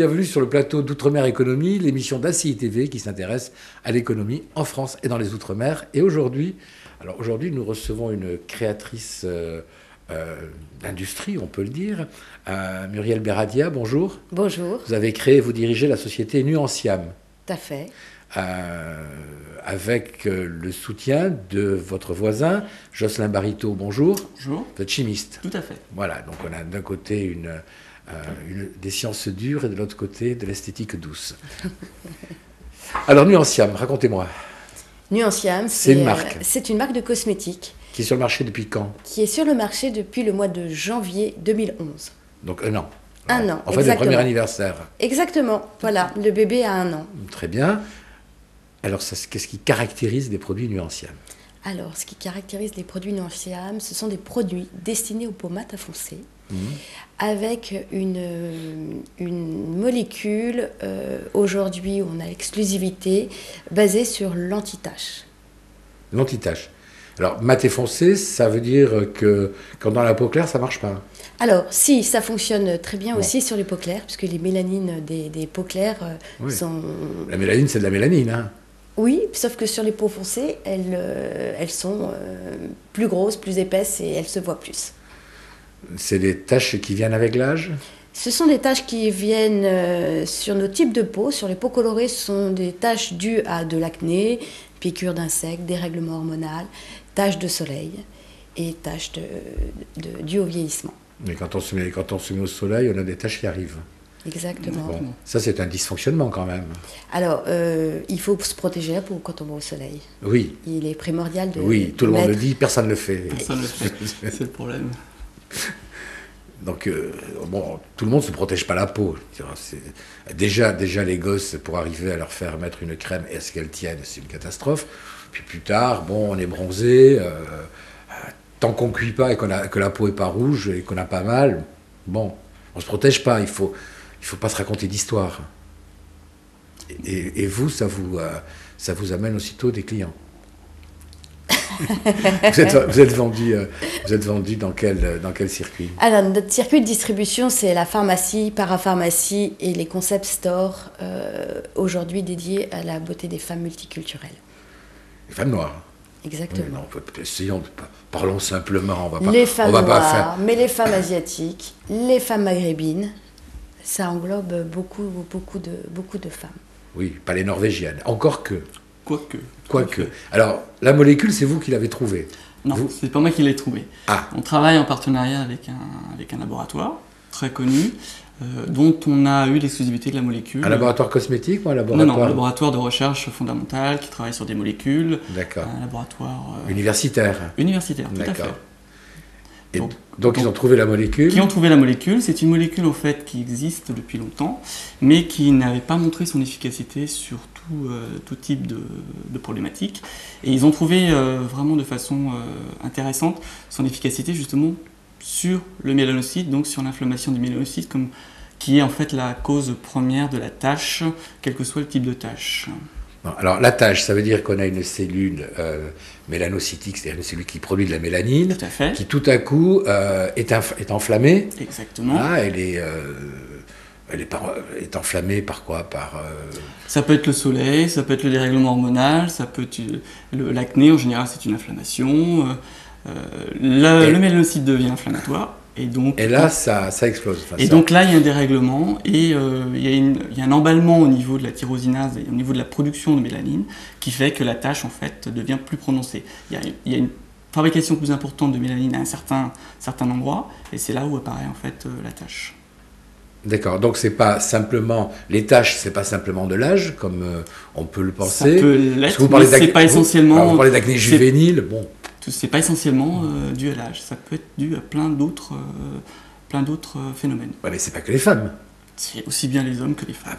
bienvenue sur le plateau d'Outre-mer Économie, l'émission d'ACI TV qui s'intéresse à l'économie en France et dans les Outre-mer. Et aujourd'hui, nous recevons une créatrice d'industrie, on peut le dire, Muriel Beradia, bonjour. Bonjour. Vous avez créé, vous dirigez la société Nuanciam. Tout à fait. Avec le soutien de votre voisin, Jocelyn Barito, bonjour. Bonjour. Vous êtes chimiste. Tout à fait. Voilà, donc on a d'un côté des sciences dures et de l'autre côté de l'esthétique douce. Alors Nuanciam, racontez-moi. Nuanciam, c'est une marque. C'est une marque de cosmétiques. Qui est sur le marché depuis quand? Qui est sur le marché depuis le mois de janvier 2011. Donc un an. Un an, en fait, le premier anniversaire. Exactement, voilà, le bébé a un an. Très bien. Alors, qu'est-ce qui caractérise les produits Nuanciam? Alors, ce qui caractérise les produits Nuanciam, ce sont des produits destinés aux peaux mat à foncer, avec une molécule, aujourd'hui, on a l'exclusivité, basée sur l'anti-tache. L'anti-tache. Alors, mat et foncé, ça veut dire que quand dans la peau claire, ça ne marche pas. Alors, si, ça fonctionne très bien aussi sur les peaux claires, puisque les mélanines des peaux claires sont... La mélanine, c'est de la mélanine, hein? Oui, sauf que sur les peaux foncées, elles sont plus grosses, plus épaisses et elles se voient plus. C'est des taches qui viennent avec l'âge? Ce sont des taches qui viennent sur nos types de peau. Sur les peaux colorées, ce sont des taches dues à de l'acné, piqûres d'insectes, dérèglement hormonal, taches de soleil et taches dues au vieillissement. Mais quand on se met au soleil, on a des taches qui arrivent. Exactement. Bon, ça, c'est un dysfonctionnement quand même. Alors, il faut se protéger la peau quand on va au soleil. Oui. Il est primordial de... Oui, tout le monde le dit, personne ne le fait. Personne ne le fait, c'est le problème. Donc, bon, tout le monde ne se protège pas la peau. Déjà, les gosses, pour arriver à leur faire mettre une crème, est-ce qu'elle tienne, c'est une catastrophe. Puis plus tard, bon, on est bronzé. Tant qu'on ne cuit pas et que la peau n'est pas rouge et qu'on a pas mal, bon, on ne se protège pas. Il faut pas se raconter d'histoire. Et vous, ça vous amène aussitôt des clients. vous êtes vendu dans quel circuit? Alors, notre circuit de distribution, c'est la pharmacie, parapharmacie et les concept stores, aujourd'hui dédiés à la beauté des femmes multiculturelles. Les femmes noires. Exactement. Oui, non, parlons simplement. Les femmes noires, mais les femmes asiatiques, les femmes maghrébines, ça englobe beaucoup de femmes. Oui, pas les norvégiennes, encore que. Quoique. Alors, la molécule, c'est vous qui l'avez trouvée? Non, c'est pas moi qui l'ai trouvée. Ah. On travaille en partenariat avec un laboratoire très connu, dont on a eu l'exclusivité de la molécule. Un laboratoire cosmétique ou un laboratoire... Non, un laboratoire de recherche fondamentale qui travaille sur des molécules. D'accord. Un laboratoire... Universitaire. Universitaire, tout à fait. Et donc ils ont trouvé la molécule. Qui ont trouvé la molécule. C'est une molécule en fait qui existe depuis longtemps, mais qui n'avait pas montré son efficacité sur tout type de problématiques. Et ils ont trouvé vraiment de façon intéressante son efficacité justement sur le mélanocyte, donc sur l'inflammation du mélanocyte, qui est en fait la cause première de la tache, quel que soit le type de tache. Bon, alors la tache, ça veut dire qu'on a une cellule mélanocytique, c'est-à-dire une cellule qui produit de la mélanine, tout à fait. Qui tout à coup est enflammée. Exactement. Ah, elle est enflammée par quoi? Ça peut être le soleil, ça peut être le dérèglement hormonal, ça peut être l'acné, en général c'est une inflammation. Le mélanocyte devient inflammatoire. Et là, ça explose. Et donc là, il y a un dérèglement et il y a un emballement au niveau de la tyrosinase et au niveau de la production de mélanine qui fait que la tache, en fait, devient plus prononcée. Il y a une fabrication plus importante de mélanine à un certain endroit et c'est là où apparaît, en fait, la tache. D'accord, donc c'est pas simplement... Les taches, c'est pas simplement de l'âge, comme on peut le penser. Ça peut l'être, mais c'est pas essentiellement... Vous parlez d'acné juvénile, bon... C'est pas essentiellement dû à l'âge, ça peut être dû à plein d'autres phénomènes. Ouais, mais c'est pas que les femmes. C'est aussi bien les hommes que les femmes.